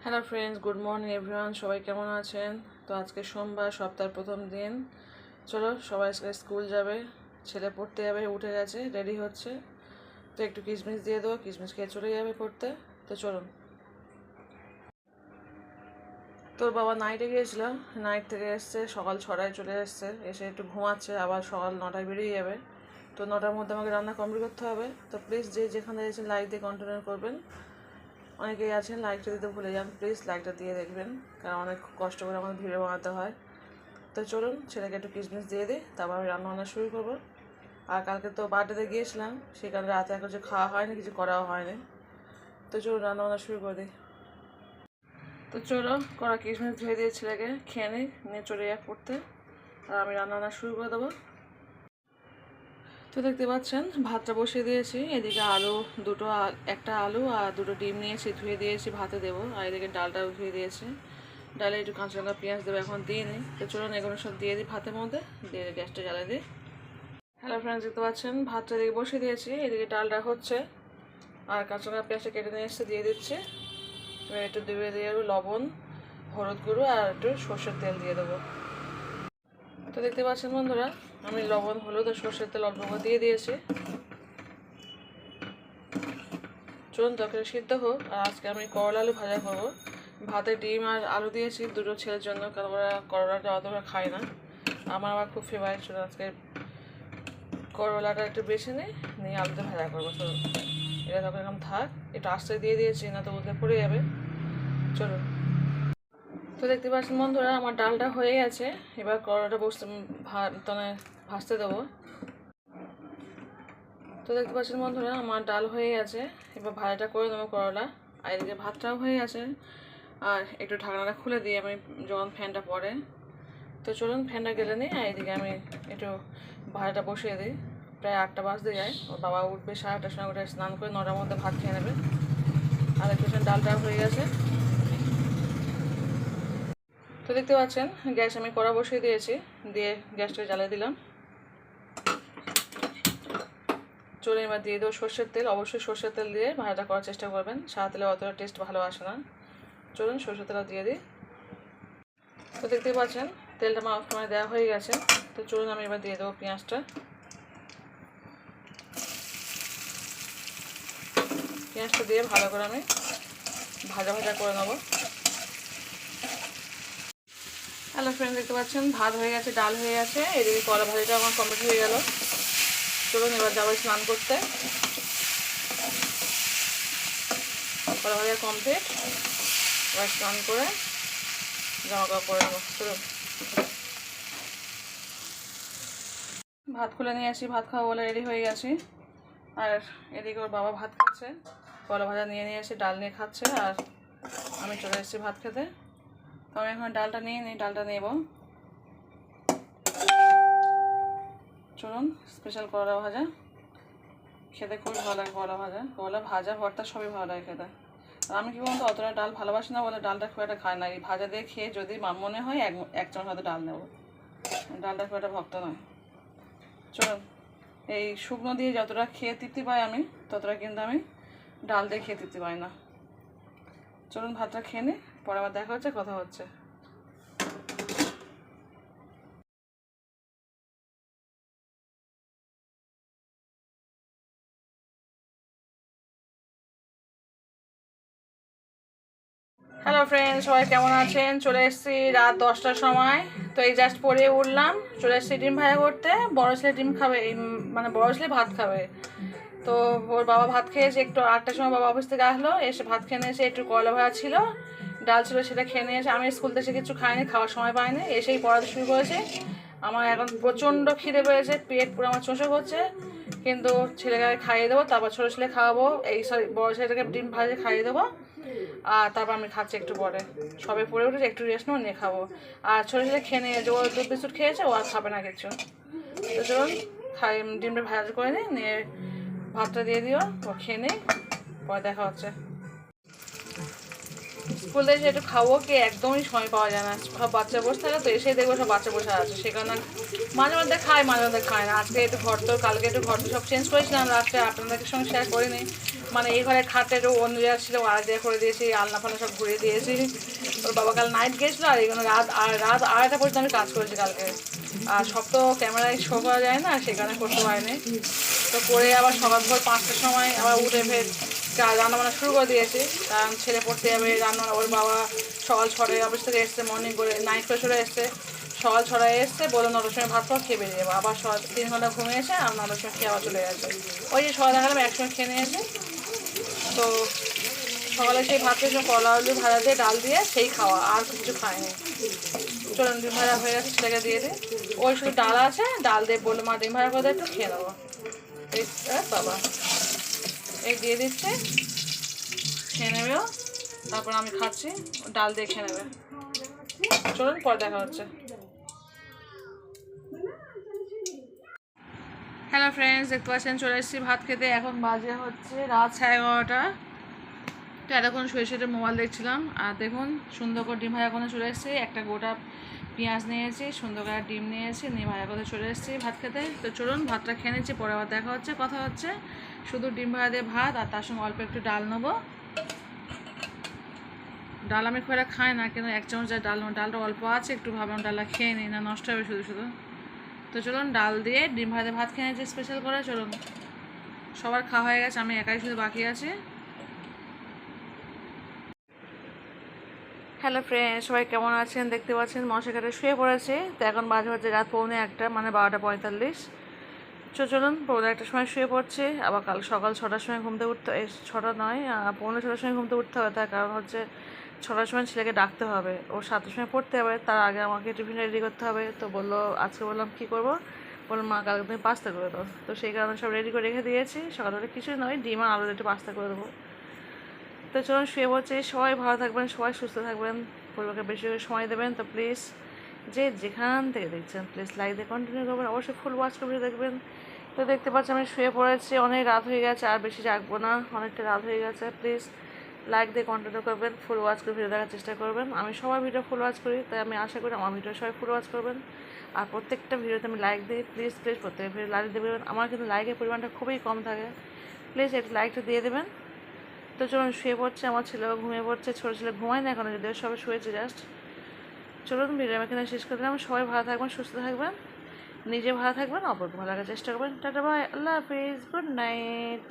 Hello friends, good morning everyone. সবাই কেমন আছেন? তো আজকে সোমবার, সপ্তাহের প্রথম দিন। চলো, সবাই আজকে স্কুল যাবে। ছেলে পড়তে যাবে, উঠে গেছে, রেডি হচ্ছে। তো একটু কিশমিশ দিয়ে দেবো, কিশমিশ খেয়ে চলে যাবে পড়তে। তো চলুন। তোর বাবা নাইটে গিয়েছিল, নাইট থেকে এসছে, সকাল 6টায় চলে এসছে, এসে একটু ঘুমাচ্ছে, আবার সকাল 9টায় বেরিয়ে যাবে। তো 9টার মধ্যে আমাকে রান্না কমপ্লিট করতে হবে। তো প্লিজ যে যেখানে এসে লাইক দিয়ে কন্টিনিউ করবেন। অনেকেই আছেন লাইকটা দিতে ভুলে যান, প্লিজ লাইকটা দিয়ে দেখবেন, কারণ অনেক কষ্ট করে আমাদের ভিডিও বানাতে হয়। তো চলুন, ছেলেকে একটু কিশমিশ দিয়ে দিই, তারপর আমি রান্নাবান্না শুরু করবো। আর কালকে তো বার্থডেতে গিয়েছিলাম, সেখানে রাতে এখন কিছু খাওয়া হয়নি, কিছু করাও হয়নি। তো চলুন রান্নাবান্না শুরু করে দিই। তো চলো, কড়া কিশমিশ ধুয়ে দিয়ে ছেলেকে খেয়ে নিয়ে চলে যাক পড়তে, আর আমি রান্নাবান্না শুরু করে দেবো। তো দেখতে পাচ্ছেন ভাতটা বসিয়ে দিয়েছি। এদিকে আলু দুটো, একটা আলু আর দুটো ডিম নিয়েছি, ধুয়ে দিয়েছি, ভাতে দেবো। আর এদিকে ডালটাও ধুয়ে দিয়েছি, ডালে একটু কাঁচা লঙ্কা পেঁয়াজ দেবো, এখন দিয়ে নিই। তো চলুন এগুলো সব দিয়ে দিই ভাতের মধ্যে, দিয়ে গ্যাসটা জ্বালিয়ে দিই। হ্যালো ফ্রেন্ডস, দেখতে পাচ্ছেন ভাতটা এদিকে বসিয়ে দিয়েছি, এদিকে ডালটা হচ্ছে, আর কাঁচা লঙ্কা পেঁয়াজটা কেটে নিয়ে এসে দিয়ে দিচ্ছি। এবার একটু দিয়ে দিয়ে লবণ, হলুদ গুঁড়ো আর একটু সর্ষের তেল দিয়ে দেবো। তো দেখতে পাচ্ছেন বন্ধুরা, আমি লবণ, হলুদ আর সর্ষের তেল অল্প করে দিয়ে দিয়েছি। চলুন তরকারি সিদ্ধ হোক। আর আজকে আমি করলা আলু ভাজা করবো। ভাতে ডিম আর আলু দিয়েছি দুটো ছেলের জন্য, কারণ ওরা করলাটা অতটা খায় না, আমার খুব ফেভারিট ছিল। আজকে করলাটা একটু বেশি নিয়ে আলুতে ভাজা করবো। চলুন, এটা তখন এরকম থাক, একটু আস্তে দিয়ে দিয়েছি, না তো উঠে পড়ে যাবে। চলুন। তো দেখতে পাচ্ছেন বন্ধুরা, আমার ডালটা হয়ে গেছে। এবার করলাটা ভাজতে দেবো। তো দেখতে পাচ্ছেন বন্ধুরা, আমার ডাল হয়ে গেছে, এবার ভাজাটা করে দেবো করলা। আর এদিকে ভাতটাও হয়ে গেছে। আর একটু ঢাকনাটা খুলে দিই আমি যখন ফ্যানটা পড়ে। তো চলুন ফ্যানটা গেলে নিই, আর এদিকে আমি একটু ভাজাটা বসিয়ে দিই। প্রায় 8টা বাজতে যায়, ওর বাবা উঠবে 8:30টার সময়, উঠে স্নান করে 9টার মধ্যে ভাত খেয়ে নেবে। আর একটু ডালটা হয়ে গেছে। তো দেখতে পাচ্ছেন গ্যাস আমি কড়া বসিয়ে দিয়েছি, দিয়ে গ্যাসটা জ্বালিয়ে দিলাম। চলে এবার দিয়ে দেবো সর্ষের তেল। অবশ্যই সর্ষের তেল দিয়ে ভাজাটা করার চেষ্টা করবেন, সাদা তেলে অতটা টেস্ট ভালো আসে না। চলুন সর্ষের তেলটা দিয়ে দিই। তো দেখতেই পাচ্ছেন তেলটা আমার সময় দেওয়া হয়ে গেছে। তো চলুন আমি এবার দিয়ে দেবো পেঁয়াজটা। পেঁয়াজটা দিয়ে ভালো করে আমি ভাজা করে নেবো। হ্যালো ফ্রেন্ড, দেখতে পাচ্ছেন ভাত হয়ে গেছে, ডাল হয়ে গেছে, এদিকে কলা ভাজিটা আমার কমপ্লিট হয়ে গেল। চলুন এবার যাবো স্নান করতে। কলা ভাজা কমপ্লিট, এবার স্নান করে জামা কাপড় পরে নেবো। চলুন ভাত খুলে নিয়ে আসি, ভাত খাওয়া বলে রেডি হয়ে গেছি। আর এদিকে ওর বাবা ভাত খাচ্ছে, কলা ভাজা নিয়ে এসে ডাল নিয়ে খাচ্ছে, আর আমি চলে এসেছি ভাত খেতে। তো আমি এখন ডালটা নিয়ে নিই, ডালটা নেব। চলুন, স্পেশাল করলা ভাজা খেতে খুবই ভালো লাগে। করলা ভাজা ভর্তা সবই ভালো লাগে খেতে। আর আমি কি বলতো, অতটা ডাল ভালোবাসি না বলে ডালটা খুব একটা খাই না। এই ভাজা দিয়ে খেয়ে যদি মনে হয় এক চামচ হয়তো ডাল নেব, ডালটা খুব একটা ভক্ত নয়। চলুন, এই শুকনো দিয়ে যতটা খেয়ে তৃপ্তি পাই আমি, ততটা কিন্তু আমি ডাল দিয়ে খেয়ে তৃপ্তি পাই না। চলুন ভাতটা খেয়ে নিই, পরে আবার দেখা হচ্ছে, কথা হচ্ছে। হ্যালো ফ্রেন্ড, সবাই কেমন আছেন? চলে এসেছি রাত 10টার সময়। তো এই জাস্ট পরে উঠলাম, চলে এসেছি ডিম ভাজা করতে। বড় ছেলে ডিম খাবে, মানে বড় ছেলে ভাত খাবে। তো ওর বাবা ভাত খেয়েছে একটু, 8টার সময় বাবা অফিস থেকে আসলো, এসে ভাত খেয়ে নিয়েছে। একটু করলা ভাজা ছিল, ডাল ছিল, সেটা খেয়ে নিয়েছে। আমি স্কুল থেকে কিছু খাইনি, খাওয়ার সময় পাইনি, এসেই পড়াতে শুরু করেছে। আমার এখন প্রচণ্ড খিদে পেয়েছে, পেট পুরো আমার চষে করছে। কিন্তু ছেলেকে খাইয়ে দেবো, তারপর ছোটো ছেলে খাওয়াবো, বড় ছেলেটাকে ডিম ভাজে খাইয়ে দেবো। আর তারপর আমি খাচ্ছি একটু পরে, সবে পড়ে উঠেছে, একটু রেস্ট নেবো, নিয়ে খাবো। আর ছোটো ছেলে খেয়ে নিয়েছে, ও 2 বিস্কুট খেয়েছে, ও আর খাবে না কিছু। তো চলুন ডিমটা ভাজা করে নিয়ে ভাতটা দিয়ে দিও, ও খেয়ে নেই, পরে দেখা হচ্ছে। স্কুল থেকে একটু খাবো কি, একদমই সময় পাওয়া যায় না, সব বাচ্চা বসে থাকে। তো এসেই দেখবো সব বাচ্চা বসে আছে, সে কারণে মাঝে মধ্যে খায়, মাঝে মধ্যে খায় না। আজকে একটু ঘর তো, কালকে একটু ঘর তো সব চেঞ্জ করেছিলাম রাত্রে, আপনাদের সঙ্গে শেয়ার করিনি। মানে এই ঘরে খাটেরও অন্য জায়গা ছিল আর জায়গা করে দিয়েছি, আলনা ফালনা সব ঘুরিয়ে দিয়েছি। ওর বাবা কাল নাইট গেছিলো আর এইগুলো রাত 2:30 পর্যন্ত আমি কাজ করেছি কালকে। আর সব তো ক্যামেরায় শো করা যায় না, সেখানে করতে পারিনি। তো করে আবার সকাল ভোর 5টার সময় আবার উঠে ফের রান্নাবান্না শুরু করে দিয়েছি, কারণ ছেলে পড়তে যাবে। রান্না ওর বাবা সকাল 6টায় অফিস থেকে এসছে, মর্নিং করে নাইট করে চলে এসছে। সকাল 6টায় এসছে, বলে 9টার সময় ভাত খাওয়া খেয়ে বেরিয়ে যাবো। আবার 3 ঘন্টা ঘুমিয়ে এসে আর 9টার সময় খেয়ে আবার চলে গেছে। ওই যে সকাল দেখালাম একসময় খেয়ে নিয়েছে। তো সকালে সেই ভাত খেয়েছে কলা আলু ভাজা দিয়ে ডাল দিয়ে সেই খাওয়া, আর কিছু খায়নি। চলুন ডিম ভাজা হয়ে গেছে, সেটাকে দিয়ে দিই। ওই শুধু ডাল আছে, ডাল দিয়ে বললো মা ডিম ভাজা করে একটু খেয়ে নেবো। এই বাবা এই দিয়ে দিচ্ছে, খেয়ে নেবেও। তারপর আমি খাচ্ছি, ডাল দিয়ে খেয়ে নেবে। চলুন পরে দেখা হচ্ছে। হ্যালো ফ্রেন্ডস, দেখতে পাচ্ছেন চলে এসেছি ভাত খেতে। এখন বাজে হচ্ছে রাত 11:30। তো এতক্ষণ শুয়ে শুয়ে মোবাইল দেখছিলাম। আর দেখুন সুন্দর করে ডিম ভাজা করে চলে এসেছি। একটা গোটা পেঁয়াজ নিয়েছি, সুন্দর করে ডিম নিয়েছি, নিয়ে ভাজা করে চলে এসেছি ভাত খেতে। তো চলুন ভাতটা খেয়ে নিচ্ছি, পরে আবার দেখা হচ্ছে, কথা হচ্ছে। শুধু ডিম ভাজা দিয়ে ভাত, আর তার সঙ্গে অল্প একটু ডাল নেবো। ডাল আমি খুব একটা খাই না, কিন্তু 1 চামচ যা ডাল নেবো, ডালটা অল্প আছে, একটু ভাবলাম ডালটা খেয়ে নিই, না নষ্ট হবে শুধু শুধু। তো চলুন ডাল দিয়ে ডিম ভাজা ভাত খেয়ে নিচ্ছি স্পেশাল করে। চলুন, সবার খাওয়া হয়ে গেছে, আমি একাই শুধু বাকি আছি। হ্যালো ফ্রেন্ড, সবাই কেমন আছেন? দেখতে পাচ্ছেন মশা কাটে শুয়ে পড়েছে। তো এখন বাজে হচ্ছে রাত 1:45, মানে 12:45। চলুন 1:45 সময় শুয়ে পড়ছে। আবার কাল সকাল 6টার সময় ঘুমতে উঠতে, 6টা নয় 6:45 সময় ঘুমতে উঠতে হবে। তার কারণ হচ্ছে 6টার সময় ছেলেকে ডাকতে হবে, ও 7টার সময় পড়তে হবে। তার আগে আমাকে টিফিন রেডি করতে হবে। তো বললো, আজকে বললাম কী করবো, বললাম মা কালকে তুমি পাস্তা করে দাও। তো সেই কারণে সব রেডি করে রেখে দিয়েছি। সকালবেলা কিছুই নয়, ডিম আর আলু একটু পাস্তা করে দেবো। তো চলুন শুয়ে পড়ছি। সবাই ভালো থাকবেন, সবাই সুস্থ থাকবেন, পরিবারকে বেশি করে সময় দেবেন। তো প্লিজ যে যেখান থেকে দেখছেন প্লিজ লাইক দিয়ে কন্টিনিউ করবেন, অবশ্যই ফুল ওয়াচ করে দেখবেন। তো দেখতে পাচ্ছি আমি শুয়ে পড়েছি, অনেক রাত হয়ে গেছে, আর বেশি জাগবো না, অনেকটা রাত হয়ে গেছে। প্লিজ লাইক দিয়ে কন্টিনিউ করবেন, ফুল ওয়াচ করে ভিডিও দেখার চেষ্টা করবেন। আমি সবার ভিডিও ফুল ওয়াচ করি, তাই আমি আশা করি আমার ভিডিও সবাই ফুল ওয়াচ করবেন। আর প্রত্যেকটা ভিডিওতে আমি লাইক দিই, প্লিজ প্লিজ প্রত্যেক ভিডিও লাইক দেবেন। আমার কিন্তু লাইকের পরিমাণটা খুবই কম থাকে, প্লিজ একটু লাইকটা দিয়ে দেবেন। তো চলুন শুয়ে পড়ছে, আমার ছেলেও ঘুমিয়ে পড়ছে। ছোটো ছেলে ঘুমায় না এখনো, যদিও সবাই শুয়েছে জাস্ট। চলুন ভিডিও আমি এখানে শেষ করে দিলাম। সবাই ভালো থাকবেন, সুস্থ থাকবেন, নিজে ভালো থাকবেন, অপরকে ভালো রাখার চেষ্টা করবেন। টাটা বাই, আল্লাহ হাফিজ, গুড নাইট।